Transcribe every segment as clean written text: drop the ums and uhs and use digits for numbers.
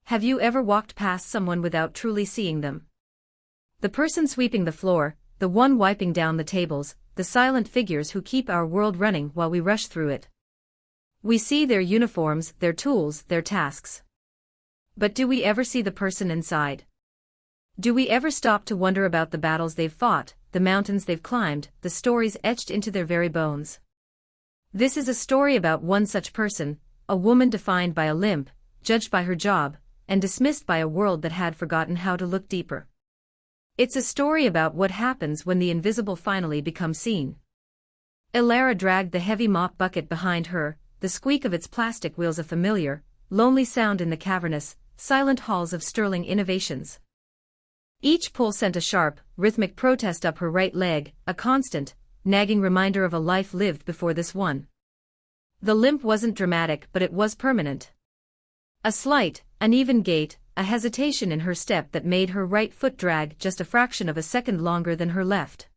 Have you ever walked past someone without truly seeing them? The person sweeping the floor, the one wiping down the tables, the silent figures who keep our world running while we rush through it. We see their uniforms, their tools, their tasks. But do we ever see the person inside? Do we ever stop to wonder about the battles they've fought, the mountains they've climbed, the stories etched into their very bones? This is a story about one such person, a woman defined by a limp, judged by her job, and dismissed by a world that had forgotten how to look deeper. It's a story about what happens when the invisible finally becomes seen. Elara dragged the heavy mop bucket behind her, the squeak of its plastic wheels a familiar, lonely sound in the cavernous, silent halls of Sterling Innovations. Each pull sent a sharp, rhythmic protest up her right leg, a constant, nagging reminder of a life lived before this one. The limp wasn't dramatic, but it was permanent. A slight, uneven gait, a hesitation in her step that made her right foot drag just a fraction of a second longer than her left.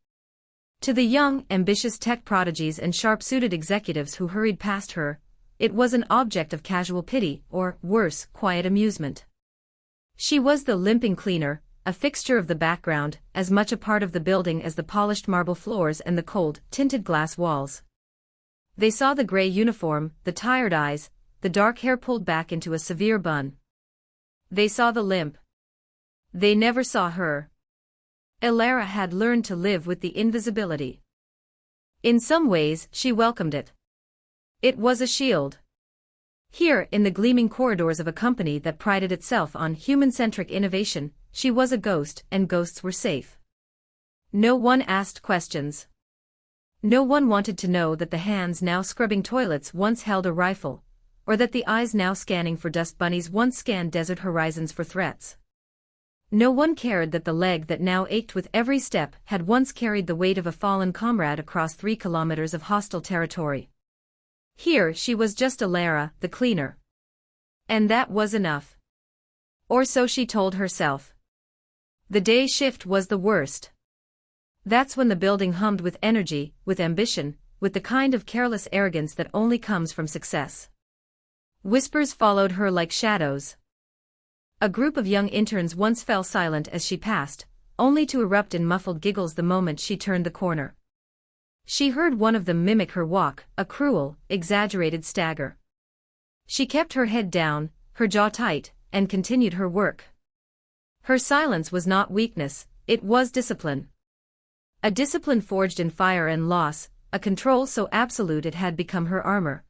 To the young, ambitious tech prodigies and sharp-suited executives who hurried past her, it was an object of casual pity, or, worse, quiet amusement. She was the limping cleaner, a fixture of the background, as much a part of the building as the polished marble floors and the cold, tinted glass walls. They saw the gray uniform, the tired eyes, the dark hair pulled back into a severe bun. They saw the limp. They never saw her. Elara had learned to live with the invisibility. In some ways, she welcomed it. It was a shield. Here, in the gleaming corridors of a company that prided itself on human-centric innovation, she was a ghost, and ghosts were safe. No one asked questions. No one wanted to know that the hands now scrubbing toilets once held a rifle, or that the eyes now scanning for dust bunnies once scanned desert horizons for threats. No one cared that the leg that now ached with every step had once carried the weight of a fallen comrade across 3 kilometers of hostile territory. Here she was just Elara, the cleaner. And that was enough. Or so she told herself. The day shift was the worst. That's when the building hummed with energy, with ambition, with the kind of careless arrogance that only comes from success. Whispers followed her like shadows. A group of young interns once fell silent as she passed, only to erupt in muffled giggles the moment she turned the corner. She heard one of them mimic her walk, a cruel, exaggerated stagger. She kept her head down, her jaw tight, and continued her work. Her silence was not weakness, it was discipline. A discipline forged in fire and loss, a control so absolute it had become her armor.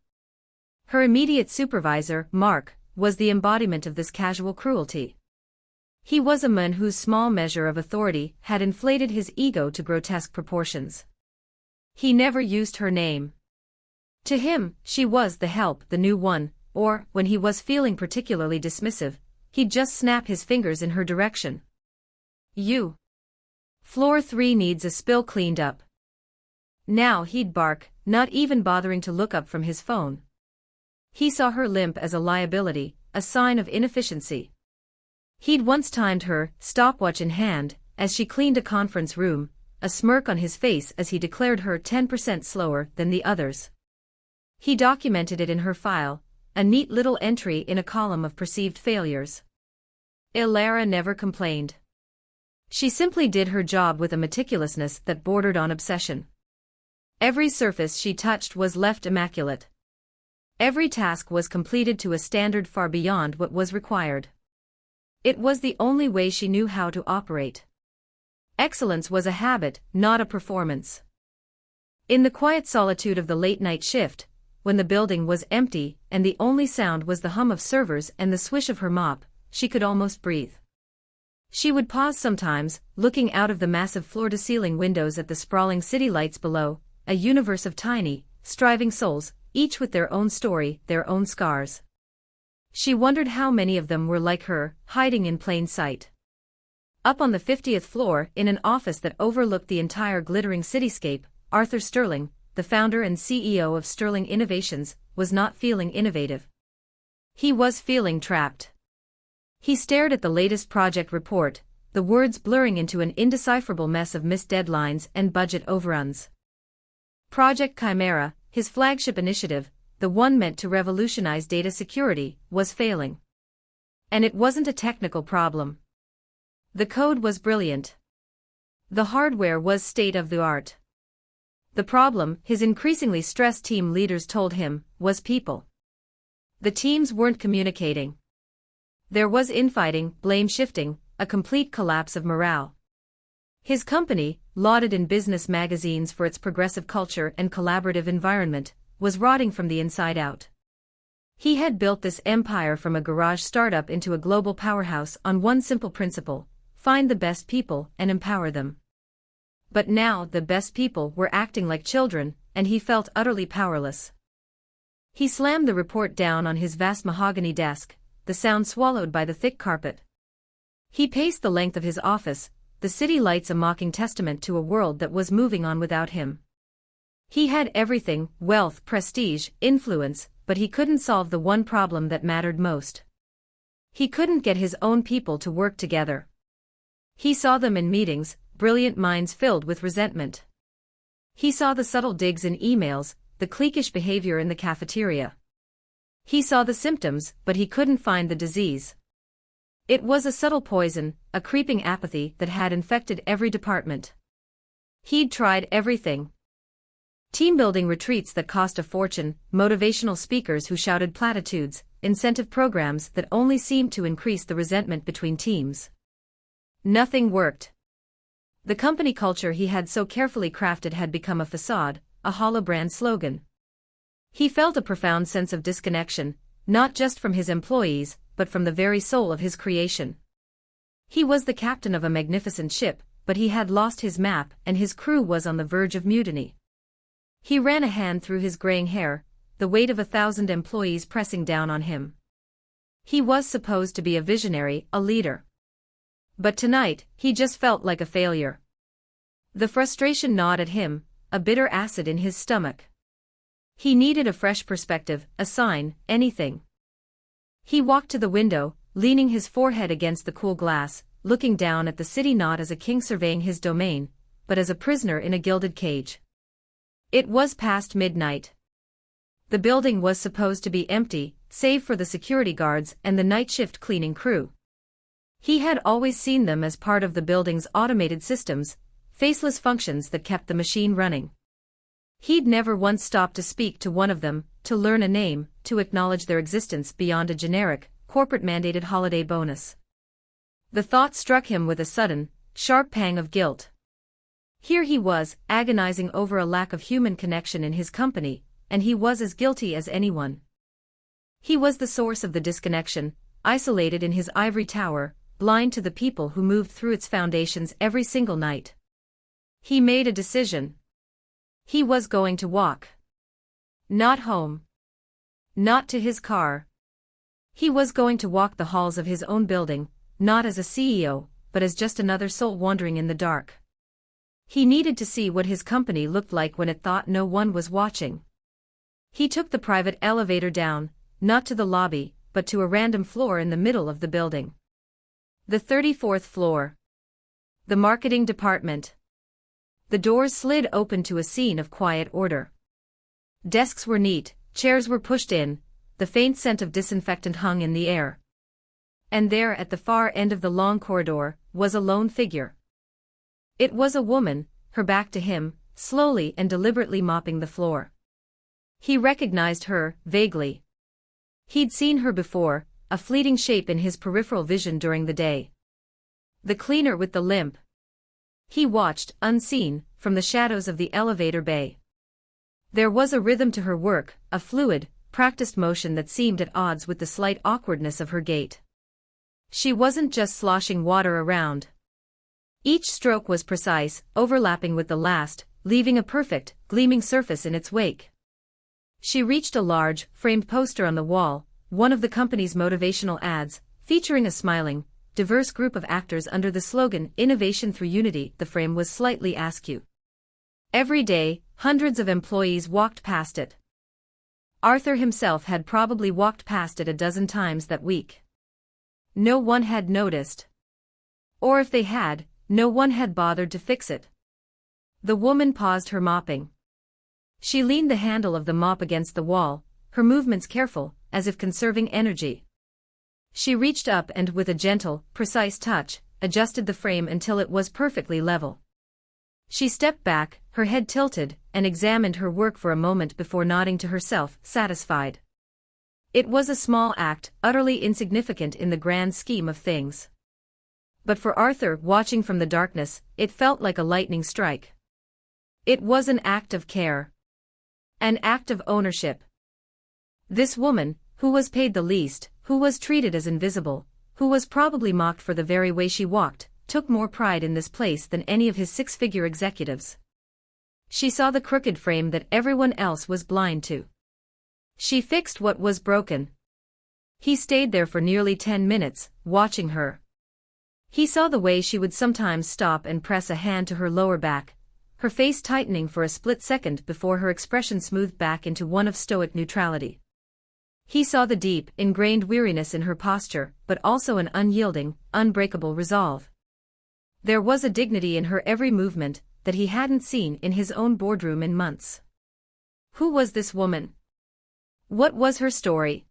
Her immediate supervisor, Mark, was the embodiment of this casual cruelty. He was a man whose small measure of authority had inflated his ego to grotesque proportions. He never used her name. To him, she was the help, the new one, or, when he was feeling particularly dismissive, he'd just snap his fingers in her direction. You. Floor 3 needs a spill cleaned up. Now he'd bark, not even bothering to look up from his phone. He saw her limp as a liability, a sign of inefficiency. He'd once timed her, stopwatch in hand, as she cleaned a conference room, a smirk on his face as he declared her 10% slower than the others. He documented it in her file, a neat little entry in a column of perceived failures. Elara never complained. She simply did her job with a meticulousness that bordered on obsession. Every surface she touched was left immaculate. Every task was completed to a standard far beyond what was required. It was the only way she knew how to operate. Excellence was a habit, not a performance. In the quiet solitude of the late-night shift, when the building was empty and the only sound was the hum of servers and the swish of her mop, she could almost breathe. She would pause sometimes, looking out of the massive floor-to-ceiling windows at the sprawling city lights below, a universe of tiny, striving souls, each with their own story, their own scars. She wondered how many of them were like her, hiding in plain sight. Up on the 50th floor, in an office that overlooked the entire glittering cityscape, Arthur Sterling, the founder and CEO of Sterling Innovations, was not feeling innovative. He was feeling trapped. He stared at the latest project report, the words blurring into an indecipherable mess of missed deadlines and budget overruns. Project Chimera, his flagship initiative, the one meant to revolutionize data security, was failing. And it wasn't a technical problem. The code was brilliant. The hardware was state-of-the-art. The problem, his increasingly stressed team leaders told him, was people. The teams weren't communicating. There was infighting, blame shifting, a complete collapse of morale. His company, lauded in business magazines for its progressive culture and collaborative environment, was rotting from the inside out. He had built this empire from a garage startup into a global powerhouse on one simple principle: find the best people and empower them. But now the best people were acting like children, and he felt utterly powerless. He slammed the report down on his vast mahogany desk, the sound swallowed by the thick carpet. He paced the length of his office, the city lights a mocking testament to a world that was moving on without him. He had everything: wealth, prestige, influence, but he couldn't solve the one problem that mattered most. He couldn't get his own people to work together. He saw them in meetings, brilliant minds filled with resentment. He saw the subtle digs in emails, the cliquish behavior in the cafeteria. He saw the symptoms, but he couldn't find the disease. It was a subtle poison, a creeping apathy that had infected every department. He'd tried everything. Team-building retreats that cost a fortune, motivational speakers who shouted platitudes, incentive programs that only seemed to increase the resentment between teams. Nothing worked. The company culture he had so carefully crafted had become a facade, a hollow brand slogan. He felt a profound sense of disconnection, not just from his employees, but from the very soul of his creation. He was the captain of a magnificent ship, but he had lost his map and his crew was on the verge of mutiny. He ran a hand through his graying hair, the weight of 1,000 employees pressing down on him. He was supposed to be a visionary, a leader. But tonight, he just felt like a failure. The frustration gnawed at him, a bitter acid in his stomach. He needed a fresh perspective, a sign, anything. He walked to the window, leaning his forehead against the cool glass, looking down at the city not as a king surveying his domain, but as a prisoner in a gilded cage. It was past midnight. The building was supposed to be empty, save for the security guards and the night shift cleaning crew. He had always seen them as part of the building's automated systems, faceless functions that kept the machine running. He'd never once stopped to speak to one of them, to learn a name, to acknowledge their existence beyond a generic, corporate-mandated holiday bonus. The thought struck him with a sudden, sharp pang of guilt. Here he was, agonizing over a lack of human connection in his company, and he was as guilty as anyone. He was the source of the disconnection, isolated in his ivory tower, blind to the people who moved through its foundations every single night. He made a decision. He was going to walk. Not home. Not to his car. He was going to walk the halls of his own building, not as a CEO, but as just another soul wandering in the dark. He needed to see what his company looked like when it thought no one was watching. He took the private elevator down, not to the lobby, but to a random floor in the middle of the building. The 34th floor. The marketing department. The doors slid open to a scene of quiet order. Desks were neat, chairs were pushed in, the faint scent of disinfectant hung in the air. And there at the far end of the long corridor, was a lone figure. It was a woman, her back to him, slowly and deliberately mopping the floor. He recognized her, vaguely. He'd seen her before, a fleeting shape in his peripheral vision during the day. The cleaner with the limp. He watched, unseen, from the shadows of the elevator bay. There was a rhythm to her work, a fluid, practiced motion that seemed at odds with the slight awkwardness of her gait. She wasn't just sloshing water around. Each stroke was precise, overlapping with the last, leaving a perfect, gleaming surface in its wake. She reached a large, framed poster on the wall, one of the company's motivational ads, featuring a smiling, diverse group of actors under the slogan, Innovation Through Unity. The frame was slightly askew. Every day, hundreds of employees walked past it. Arthur himself had probably walked past it a dozen times that week. No one had noticed. Or if they had, no one had bothered to fix it. The woman paused her mopping. She leaned the handle of the mop against the wall, her movements careful, as if conserving energy. She reached up and with a gentle, precise touch, adjusted the frame until it was perfectly level. She stepped back, her head tilted, and examined her work for a moment before nodding to herself, satisfied. It was a small act, utterly insignificant in the grand scheme of things. But for Arthur, watching from the darkness, it felt like a lightning strike. It was an act of care. An act of ownership. This woman, who was paid the least, who was treated as invisible, who was probably mocked for the very way she walked, took more pride in this place than any of his six-figure executives. She saw the crooked frame that everyone else was blind to. She fixed what was broken. He stayed there for nearly 10 minutes, watching her. He saw the way she would sometimes stop and press a hand to her lower back, her face tightening for a split second before her expression smoothed back into one of stoic neutrality. He saw the deep, ingrained weariness in her posture, but also an unyielding, unbreakable resolve. There was a dignity in her every movement that he hadn't seen in his own boardroom in months. Who was this woman? What was her story?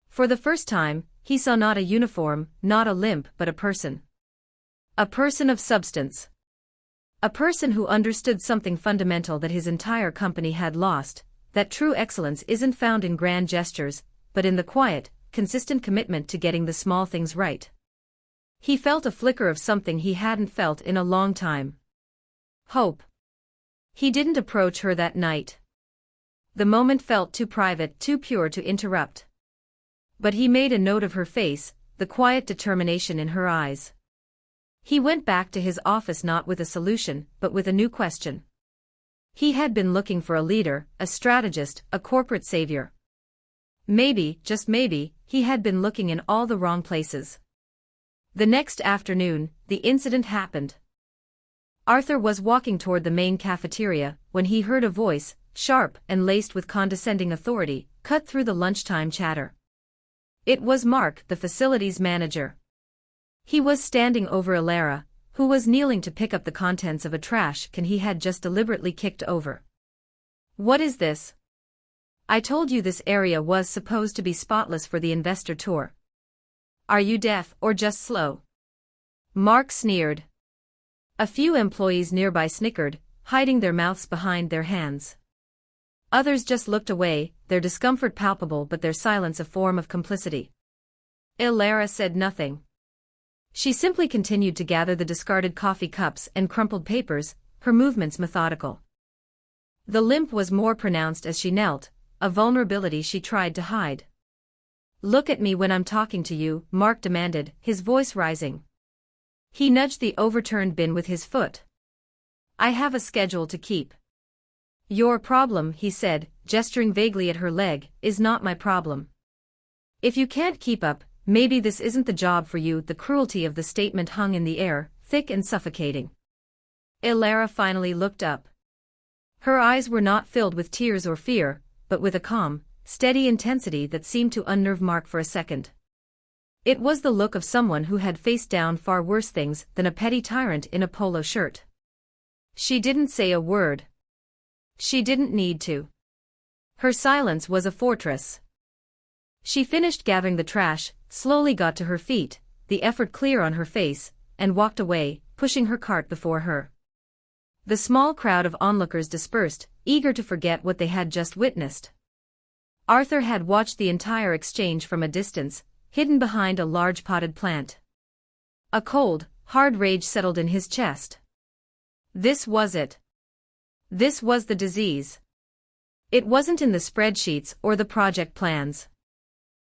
For the first time, he saw not a uniform, not a limp, but a person. A person of substance. A person who understood something fundamental that his entire company had lost, that true excellence isn't found in grand gestures, but in the quiet, consistent commitment to getting the small things right. He felt a flicker of something he hadn't felt in a long time. Hope. He didn't approach her that night. The moment felt too private, too pure to interrupt. But he made a note of her face, the quiet determination in her eyes. He went back to his office not with a solution, but with a new question. He had been looking for a leader, a strategist, a corporate savior. Maybe, just maybe, he had been looking in all the wrong places. The next afternoon, the incident happened. Arthur was walking toward the main cafeteria when he heard a voice, sharp and laced with condescending authority, cut through the lunchtime chatter. It was Mark, the facilities manager. He was standing over Ilara, who was kneeling to pick up the contents of a trash can he had just deliberately kicked over. "What is this? I told you this area was supposed to be spotless for the investor tour. Are you deaf or just slow?" Mark sneered. A few employees nearby snickered, hiding their mouths behind their hands. Others just looked away, their discomfort palpable but their silence a form of complicity. Ilara said nothing. She simply continued to gather the discarded coffee cups and crumpled papers, her movements methodical. The limp was more pronounced as she knelt, a vulnerability she tried to hide. "Look at me when I'm talking to you," Mark demanded, his voice rising. He nudged the overturned bin with his foot. "I have a schedule to keep." "Your problem," he said, gesturing vaguely at her leg, "is not my problem. If you can't keep up, maybe this isn't the job for you." The cruelty of the statement hung in the air, thick and suffocating. Ilara finally looked up. Her eyes were not filled with tears or fear, but with a calm, steady intensity that seemed to unnerve Mark for a second. It was the look of someone who had faced down far worse things than a petty tyrant in a polo shirt. She didn't say a word. She didn't need to. Her silence was a fortress. She finished gathering the trash, slowly got to her feet, the effort clear on her face, and walked away, pushing her cart before her. The small crowd of onlookers dispersed, eager to forget what they had just witnessed. Arthur had watched the entire exchange from a distance, hidden behind a large potted plant. A cold, hard rage settled in his chest. This was it. This was the disease. It wasn't in the spreadsheets or the project plans.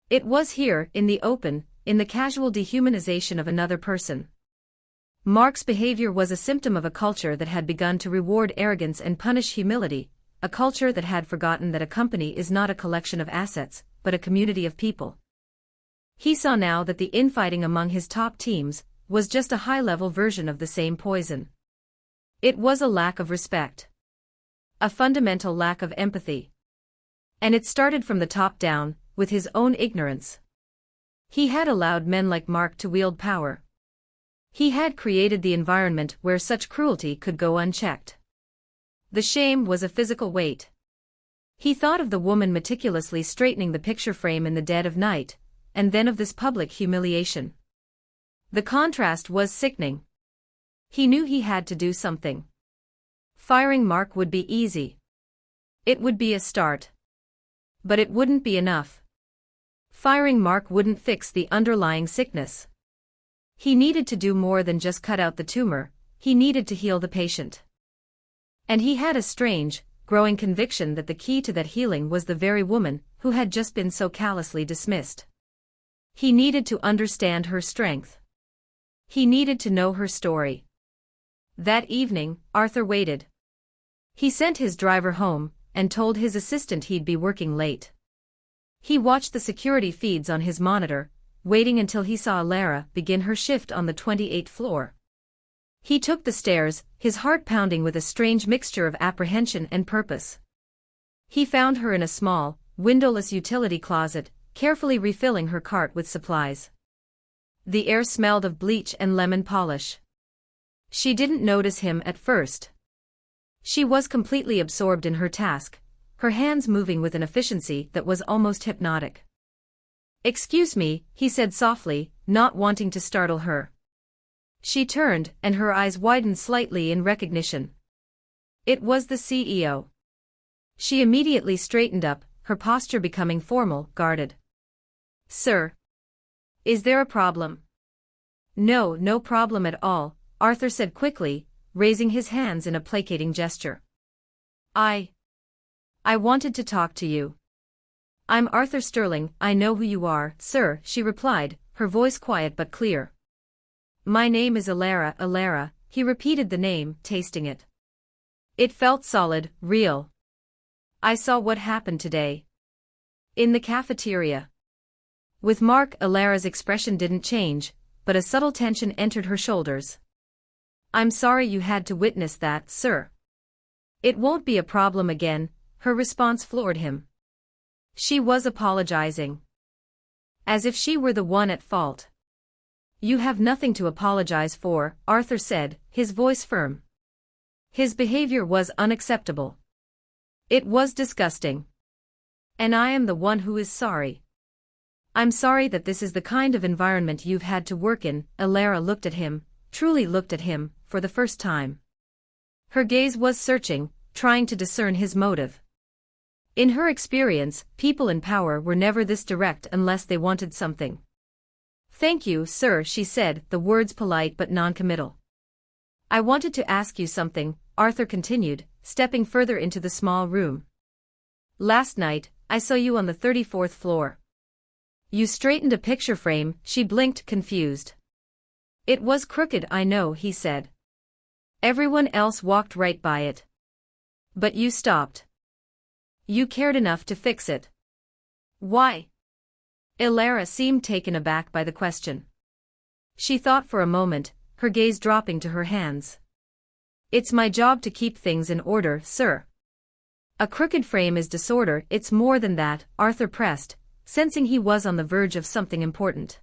It was here, in the open, in the casual dehumanization of another person. Mark's behavior was a symptom of a culture that had begun to reward arrogance and punish humility, a culture that had forgotten that a company is not a collection of assets, but a community of people. He saw now that the infighting among his top teams was just a high-level version of the same poison. It was a lack of respect. A fundamental lack of empathy. And it started from the top down, with his own ignorance. He had allowed men like Mark to wield power. He had created the environment where such cruelty could go unchecked. The shame was a physical weight. He thought of the woman meticulously straightening the picture frame in the dead of night, and then of this public humiliation. The contrast was sickening. He knew he had to do something. Firing Mark would be easy. It would be a start. But it wouldn't be enough. Firing Mark wouldn't fix the underlying sickness. He needed to do more than just cut out the tumor, he needed to heal the patient. And he had a strange, growing conviction that the key to that healing was the very woman who had just been so callously dismissed. He needed to understand her strength. He needed to know her story. That evening, Arthur waited. He sent his driver home, and told his assistant he'd be working late. He watched the security feeds on his monitor, waiting until he saw Lara begin her shift on the 28th floor. He took the stairs, his heart pounding with a strange mixture of apprehension and purpose. He found her in a small, windowless utility closet, carefully refilling her cart with supplies. The air smelled of bleach and lemon polish. She didn't notice him at first. She was completely absorbed in her task, her hands moving with an efficiency that was almost hypnotic. "Excuse me," he said softly, not wanting to startle her. She turned, and her eyes widened slightly in recognition. It was the CEO. She immediately straightened up, her posture becoming formal, guarded. "Sir. Is there a problem?" "No, no problem at all," Arthur said quickly, raising his hands in a placating gesture. I wanted to talk to you." "I'm Arthur Sterling, I know who you are, sir," she replied, her voice quiet but clear. "My name is Alara," he repeated the name, tasting it. It felt solid, real. "I saw what happened today. In the cafeteria." With Mark, Alara's expression didn't change, but a subtle tension entered her shoulders. "I'm sorry you had to witness that, sir." "It won't be a problem again," her response floored him. She was apologizing. As if she were the one at fault. "You have nothing to apologize for," Arthur said, his voice firm. His behavior was unacceptable. It was disgusting. "And I am the one who is sorry. I'm sorry that this is the kind of environment you've had to work in." Alara looked at him, truly looked at him, for the first time. Her gaze was searching, trying to discern his motive. In her experience, people in power were never this direct unless they wanted something. "Thank you, sir," she said, the words polite but non-committal. "I wanted to ask you something," Arthur continued, stepping further into the small room. "Last night, I saw you on the 34th floor. You straightened a picture frame." She blinked, confused. "It was crooked, I know," he said. "Everyone else walked right by it. But you stopped. You cared enough to fix it. Why?" Alara seemed taken aback by the question. She thought for a moment, her gaze dropping to her hands. "It's my job to keep things in order, sir. A crooked frame is disorder." "It's more than that," Arthur pressed, sensing he was on the verge of something important.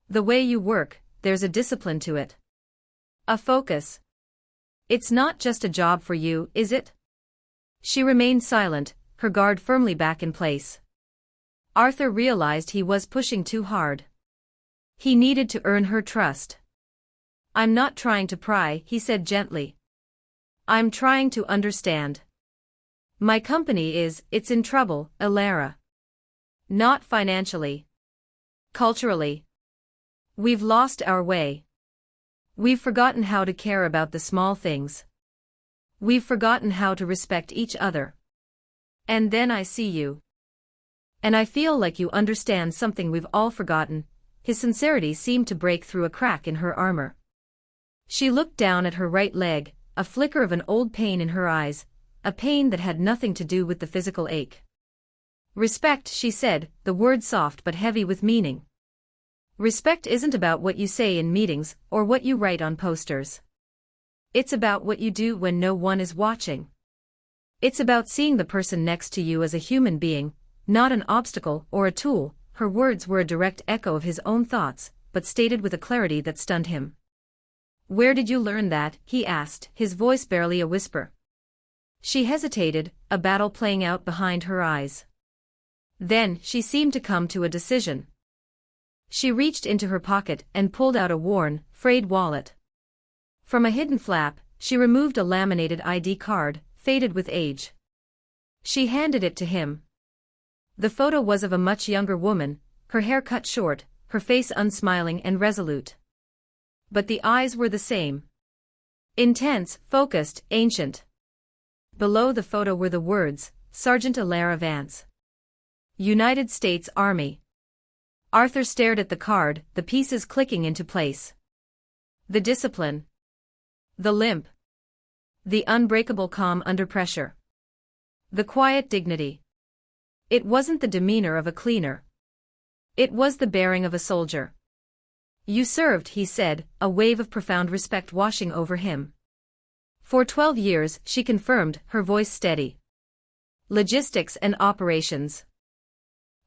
"The way you work, there's a discipline to it. A focus. It's not just a job for you, is it?" She remained silent, her guard firmly back in place. Arthur realized he was pushing too hard. He needed to earn her trust. "I'm not trying to pry," he said gently. "I'm trying to understand. My company it's in trouble, Alara. Not financially. Culturally. We've lost our way. We've forgotten how to care about the small things. We've forgotten how to respect each other. And then I see you. And I feel like you understand something we've all forgotten." His sincerity seemed to break through a crack in her armor. She looked down at her right leg, a flicker of an old pain in her eyes, a pain that had nothing to do with the physical ache. "Respect," she said, the word soft but heavy with meaning. "Respect isn't about what you say in meetings or what you write on posters. It's about what you do when no one is watching. It's about seeing the person next to you as a human being, not an obstacle or a tool." Her words were a direct echo of his own thoughts, but stated with a clarity that stunned him. "Where did you learn that?" he asked, his voice barely a whisper. She hesitated, a battle playing out behind her eyes. Then, she seemed to come to a decision. She reached into her pocket and pulled out a worn, frayed wallet. From a hidden flap, she removed a laminated ID card, faded with age. She handed it to him. The photo was of a much younger woman, her hair cut short, her face unsmiling and resolute. But the eyes were the same. Intense, focused, ancient. Below the photo were the words, Sergeant Alara Vance. United States Army. Arthur stared at the card, the pieces clicking into place. The discipline. The limp. The unbreakable calm under pressure. The quiet dignity. It wasn't the demeanor of a cleaner. It was the bearing of a soldier. You served, he said, a wave of profound respect washing over him. For 12 years, she confirmed, her voice steady. Logistics and operations.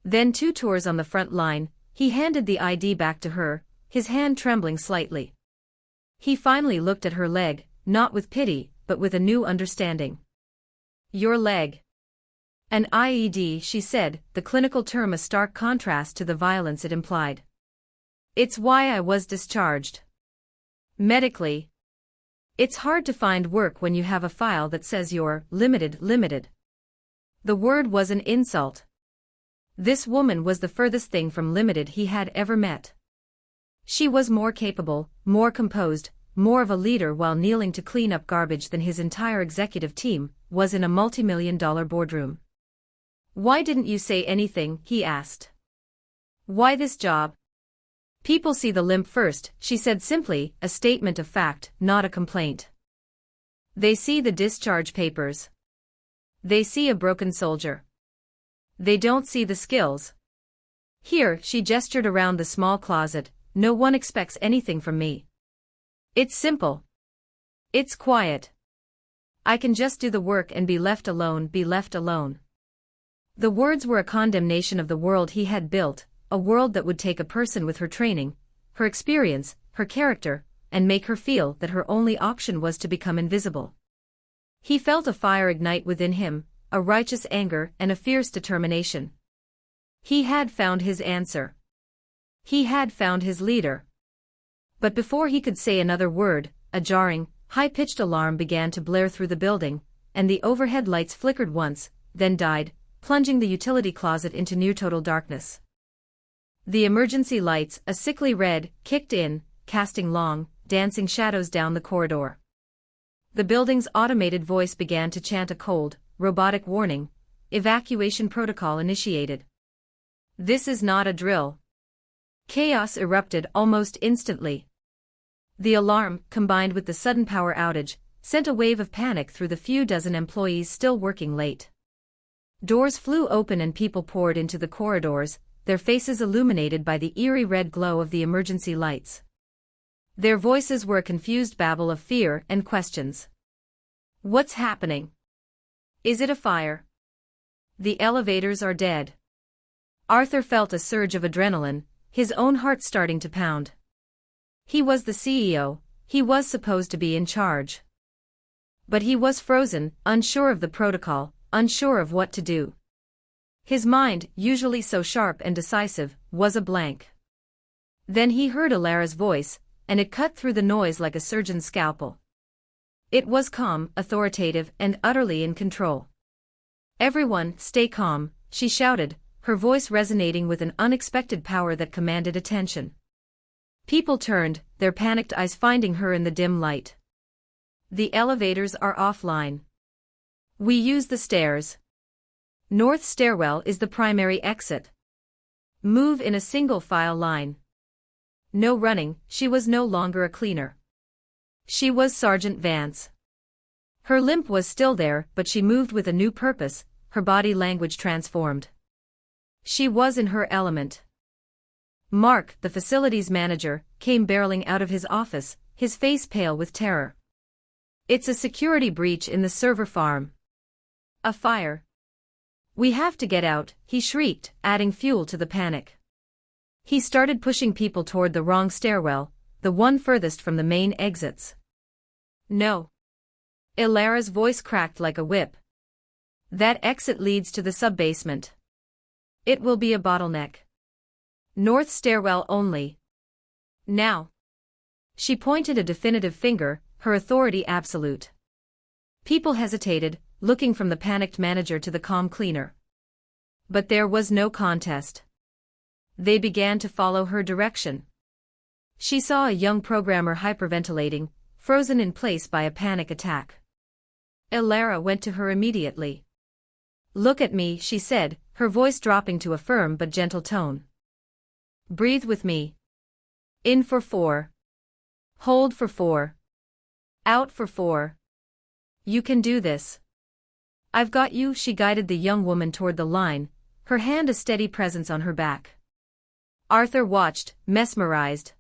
Then 2 tours on the front line, he handed the ID back to her, his hand trembling slightly. He finally looked at her leg, not with pity, but with a new understanding. Your leg. An IED, she said, the clinical term a stark contrast to the violence it implied. It's why I was discharged. Medically. It's hard to find work when you have a file that says you're limited. The word was an insult. This woman was the furthest thing from limited he had ever met. She was more capable, more composed, more of a leader while kneeling to clean up garbage than his entire executive team was in a multi-million-dollar boardroom. Why didn't you say anything, he asked. Why this job? People see the limp first, she said simply, a statement of fact, not a complaint. They see the discharge papers. They see a broken soldier. They don't see the skills. Here, she gestured around the small closet, no one expects anything from me. It's simple. It's quiet. I can just do the work and be left alone. The words were a condemnation of the world he had built, a world that would take a person with her training, her experience, her character, and make her feel that her only option was to become invisible. He felt a fire ignite within him, a righteous anger and a fierce determination. He had found his answer. He had found his leader. But before he could say another word, a jarring, high-pitched alarm began to blare through the building, and the overhead lights flickered once, then died, plunging the utility closet into near-total darkness. The emergency lights, a sickly red, kicked in, casting long, dancing shadows down the corridor. The building's automated voice began to chant a cold, robotic warning, evacuation protocol initiated. This is not a drill. Chaos erupted almost instantly. The alarm, combined with the sudden power outage, sent a wave of panic through the few dozen employees still working late. Doors flew open and people poured into the corridors, their faces illuminated by the eerie red glow of the emergency lights. Their voices were a confused babble of fear and questions. What's happening? Is it a fire? The elevators are dead. Arthur felt a surge of adrenaline, his own heart starting to pound. He was the CEO, he was supposed to be in charge. But he was frozen, unsure of the protocol, unsure of what to do. His mind, usually so sharp and decisive, was a blank. Then he heard Alara's voice, and it cut through the noise like a surgeon's scalpel. It was calm, authoritative, and utterly in control. Everyone, stay calm, she shouted, her voice resonating with an unexpected power that commanded attention. People turned, their panicked eyes finding her in the dim light. The elevators are offline. We use the stairs. North stairwell is the primary exit. Move in a single file line. No running, she was no longer a cleaner. She was Sergeant Vance. Her limp was still there, but she moved with a new purpose, her body language transformed. She was in her element. Mark, the facilities manager, came barreling out of his office, his face pale with terror. It's a security breach in the server farm. A fire. We have to get out, he shrieked, adding fuel to the panic. He started pushing people toward the wrong stairwell, the one furthest from the main exits. No. Alara's voice cracked like a whip. That exit leads to the sub-basement. It will be a bottleneck. North stairwell only. Now. She pointed a definitive finger, her authority absolute. People hesitated, looking from the panicked manager to the calm cleaner. But there was no contest. They began to follow her direction. She saw a young programmer hyperventilating, frozen in place by a panic attack. Elara went to her immediately. "Look at me," she said, her voice dropping to a firm but gentle tone. "Breathe with me. In for 4. Hold for 4. Out for 4. You can do this. I've got you." She guided the young woman toward the line, her hand a steady presence on her back. Arthur watched, mesmerized.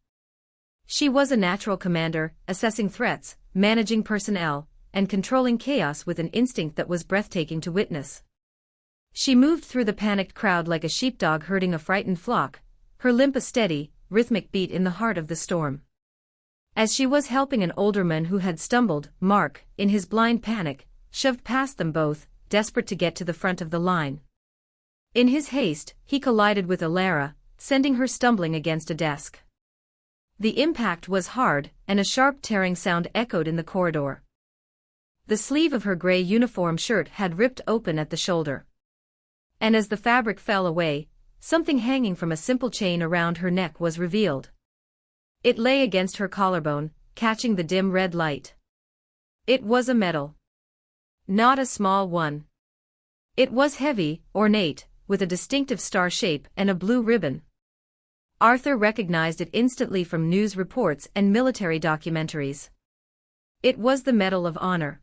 She was a natural commander, assessing threats, managing personnel, and controlling chaos with an instinct that was breathtaking to witness. She moved through the panicked crowd like a sheepdog herding a frightened flock, her limp a steady, rhythmic beat in the heart of the storm. As she was helping an older man who had stumbled, Mark, in his blind panic, shoved past them both, desperate to get to the front of the line. In his haste, he collided with Elara, sending her stumbling against a desk. The impact was hard, and a sharp tearing sound echoed in the corridor. The sleeve of her gray uniform shirt had ripped open at the shoulder. And as the fabric fell away, something hanging from a simple chain around her neck was revealed. It lay against her collarbone, catching the dim red light. It was a medal. Not a small one. It was heavy, ornate, with a distinctive star shape and a blue ribbon. Arthur recognized it instantly from news reports and military documentaries. It was the Medal of Honor.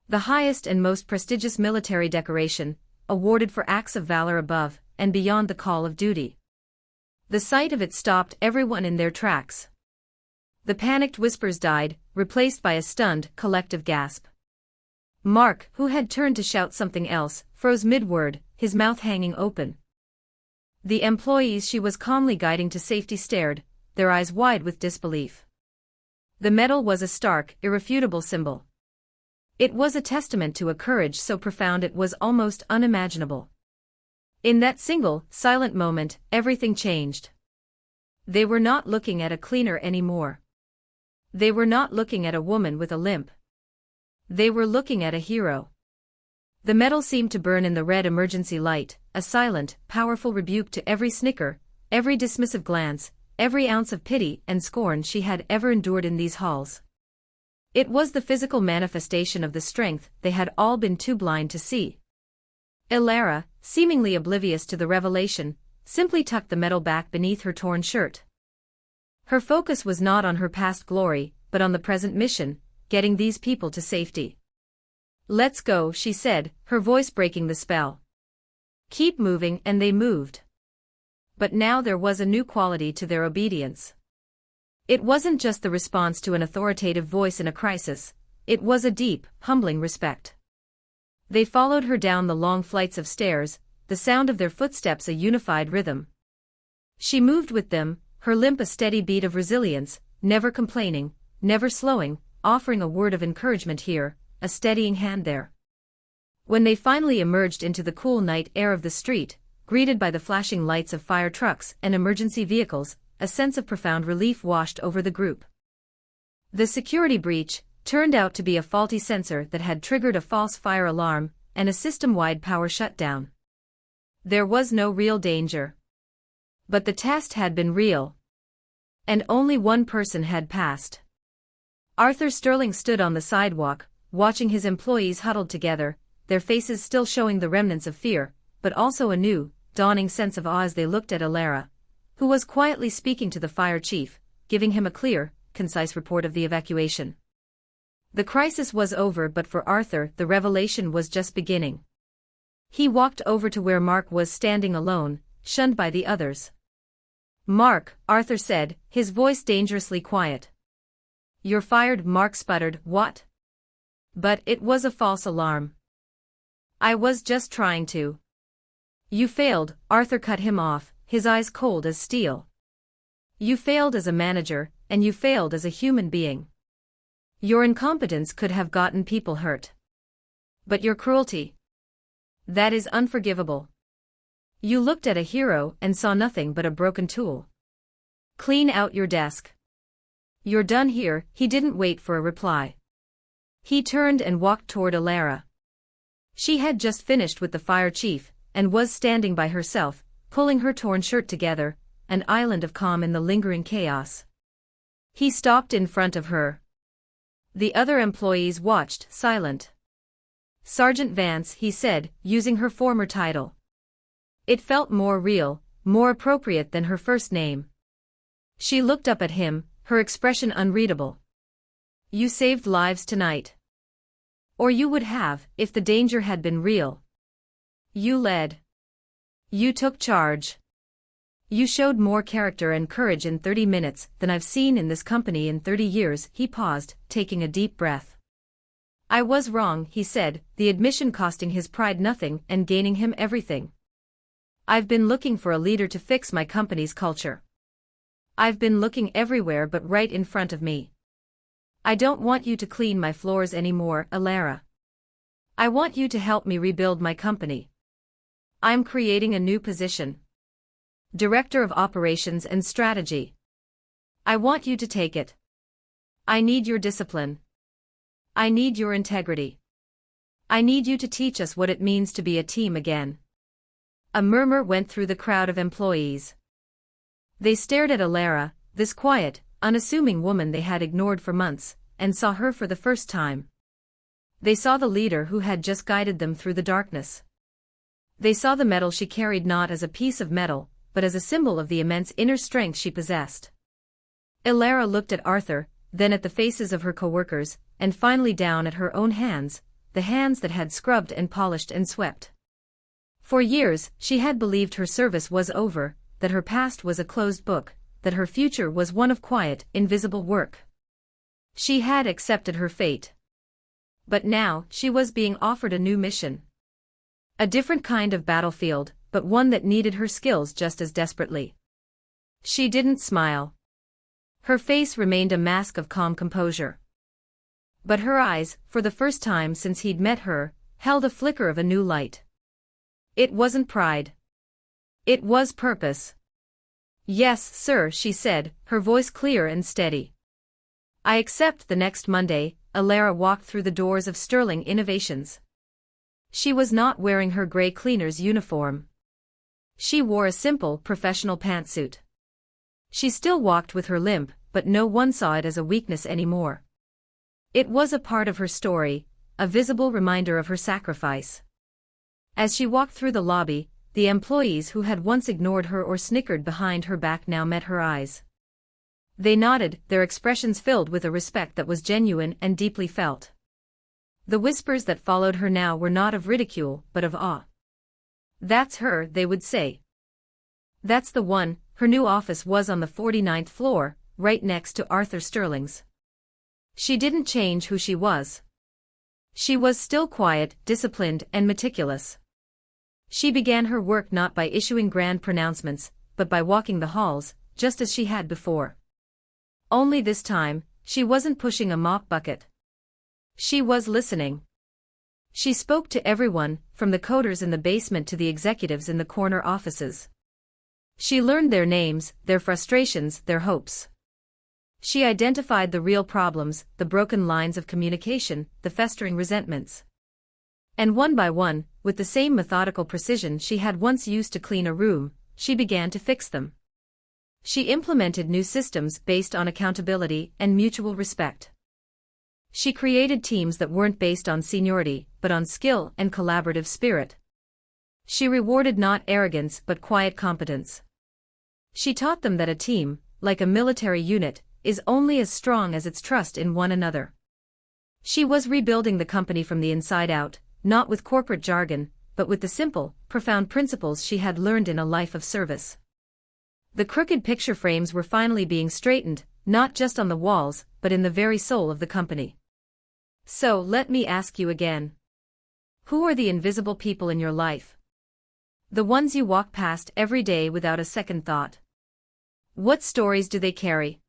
The highest and most prestigious military decoration, awarded for acts of valor above and beyond the call of duty. The sight of it stopped everyone in their tracks. The panicked whispers died, replaced by a stunned, collective gasp. Mark, who had turned to shout something else, froze mid-word, his mouth hanging open. The employees she was calmly guiding to safety stared, their eyes wide with disbelief. The medal was a stark, irrefutable symbol. It was a testament to a courage so profound it was almost unimaginable. In that single, silent moment, everything changed. They were not looking at a cleaner anymore. They were not looking at a woman with a limp. They were looking at a hero. The medal seemed to burn in the red emergency light, a silent, powerful rebuke to every snicker, every dismissive glance, every ounce of pity and scorn she had ever endured in these halls. It was the physical manifestation of the strength they had all been too blind to see. Elara, seemingly oblivious to the revelation, simply tucked the medal back beneath her torn shirt. Her focus was not on her past glory, but on the present mission, getting these people to safety. "Let's go," she said, her voice breaking the spell. "Keep moving," and they moved. But now there was a new quality to their obedience. It wasn't just the response to an authoritative voice in a crisis, it was a deep, humbling respect. They followed her down the long flights of stairs, the sound of their footsteps a unified rhythm. She moved with them, her limp a steady beat of resilience, never complaining, never slowing, offering a word of encouragement here, a steadying hand there. When they finally emerged into the cool night air of the street, greeted by the flashing lights of fire trucks and emergency vehicles, a sense of profound relief washed over the group. The security breach turned out to be a faulty sensor that had triggered a false fire alarm and a system-wide power shutdown. There was no real danger. But the test had been real. And only one person had passed. Arthur Sterling stood on the sidewalk, watching his employees huddled together, their faces still showing the remnants of fear, but also a new, dawning sense of awe as they looked at Elara, who was quietly speaking to the fire chief, giving him a clear, concise report of the evacuation. The crisis was over, but for Arthur the revelation was just beginning. He walked over to where Mark was standing alone, shunned by the others. "Mark," Arthur said, his voice dangerously quiet. "You're fired," Mark sputtered. "What?" But it was a false alarm. "I was just trying to." "You failed," Arthur cut him off, his eyes cold as steel. "You failed as a manager, and you failed as a human being. Your incompetence could have gotten people hurt. But your cruelty, that is unforgivable. You looked at a hero and saw nothing but a broken tool. Clean out your desk. You're done here. He didn't wait for a reply. He turned and walked toward Alara. She had just finished with the fire chief, and was standing by herself, pulling her torn shirt together, an island of calm in the lingering chaos. He stopped in front of her. The other employees watched, silent. Sergeant Vance, he said, using her former title. It felt more real, more appropriate than her first name. She looked up at him, her expression unreadable. You saved lives tonight. Or you would have, if the danger had been real. You led. You took charge. You showed more character and courage in 30 minutes than I've seen in this company in 30 years. He paused, taking a deep breath. I was wrong, he said, the admission costing his pride nothing and gaining him everything. I've been looking for a leader to fix my company's culture. I've been looking everywhere but right in front of me. I don't want you to clean my floors anymore, Alara. I want you to help me rebuild my company. I'm creating a new position. Director of Operations and Strategy. I want you to take it. I need your discipline. I need your integrity. I need you to teach us what it means to be a team again. A murmur went through the crowd of employees. They stared at Alara, this quiet, unassuming woman they had ignored for months, and saw her for the first time. They saw the leader who had just guided them through the darkness. They saw the medal she carried not as a piece of metal, but as a symbol of the immense inner strength she possessed. Alara looked at Arthur, then at the faces of her coworkers, and finally down at her own hands, the hands that had scrubbed and polished and swept. For years, she had believed her service was over, that her past was a closed book, that her future was one of quiet, invisible work. She had accepted her fate. But now, she was being offered a new mission. A different kind of battlefield, but one that needed her skills just as desperately. She didn't smile. Her face remained a mask of calm composure. But her eyes, for the first time since he'd met her, held a flicker of a new light. It wasn't pride. It was purpose. Yes, sir, she said, her voice clear and steady. I accept. The next Monday, Alara walked through the doors of Sterling Innovations. She was not wearing her gray cleaner's uniform. She wore a simple, professional pantsuit. She still walked with her limp, but no one saw it as a weakness anymore. It was a part of her story, a visible reminder of her sacrifice. As she walked through the lobby, the employees who had once ignored her or snickered behind her back now met her eyes. They nodded, their expressions filled with a respect that was genuine and deeply felt. The whispers that followed her now were not of ridicule, but of awe. That's her, they would say. That's the one. Her new office was on the 49th floor, right next to Arthur Sterling's. She didn't change who she was. She was still quiet, disciplined, and meticulous. She began her work not by issuing grand pronouncements, but by walking the halls, just as she had before. Only this time, she wasn't pushing a mop bucket. She was listening. She spoke to everyone, from the coders in the basement to the executives in the corner offices. She learned their names, their frustrations, their hopes. She identified the real problems, the broken lines of communication, the festering resentments. And one by one, with the same methodical precision she had once used to clean a room, she began to fix them. She implemented new systems based on accountability and mutual respect. She created teams that weren't based on seniority, but on skill and collaborative spirit. She rewarded not arrogance but quiet competence. She taught them that a team, like a military unit, is only as strong as its trust in one another. She was rebuilding the company from the inside out, not with corporate jargon, but with the simple, profound principles she had learned in a life of service. The crooked picture frames were finally being straightened, not just on the walls, but in the very soul of the company. So let me ask you again. Who are the invisible people in your life? The ones you walk past every day without a second thought. What stories do they carry?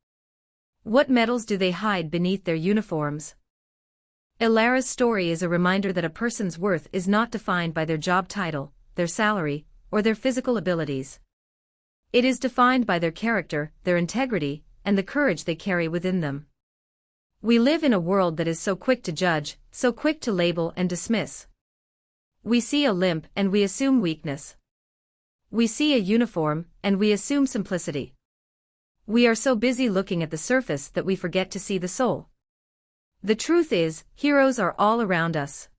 What medals do they hide beneath their uniforms? Alara's story is a reminder that a person's worth is not defined by their job title, their salary, or their physical abilities. It is defined by their character, their integrity, and the courage they carry within them. We live in a world that is so quick to judge, so quick to label and dismiss. We see a limp and we assume weakness. We see a uniform and we assume simplicity. We are so busy looking at the surface that we forget to see the soul. The truth is, heroes are all around us.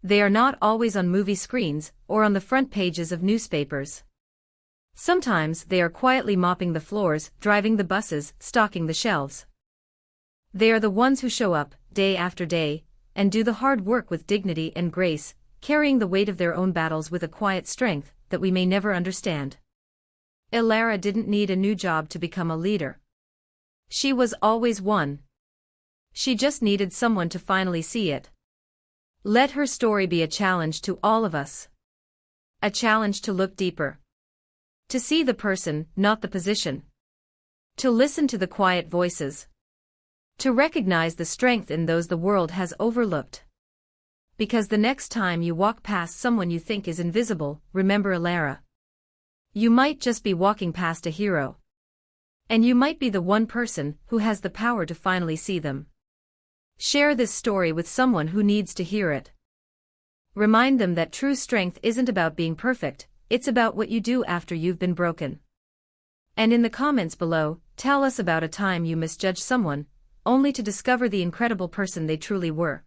They are not always on movie screens or on the front pages of newspapers. Sometimes they are quietly mopping the floors, driving the buses, stocking the shelves. They are the ones who show up, day after day, and do the hard work with dignity and grace, carrying the weight of their own battles with a quiet strength that we may never understand. Ilara didn't need a new job to become a leader. She was always one. She just needed someone to finally see it. Let her story be a challenge to all of us. A challenge to look deeper. To see the person, not the position. To listen to the quiet voices. To recognize the strength in those the world has overlooked. Because the next time you walk past someone you think is invisible, remember Ilara. You might just be walking past a hero. And you might be the one person who has the power to finally see them. Share this story with someone who needs to hear it. Remind them that true strength isn't about being perfect, it's about what you do after you've been broken. And in the comments below, tell us about a time you misjudged someone, only to discover the incredible person they truly were.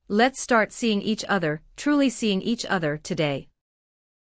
Let's start seeing each other, truly seeing each other today.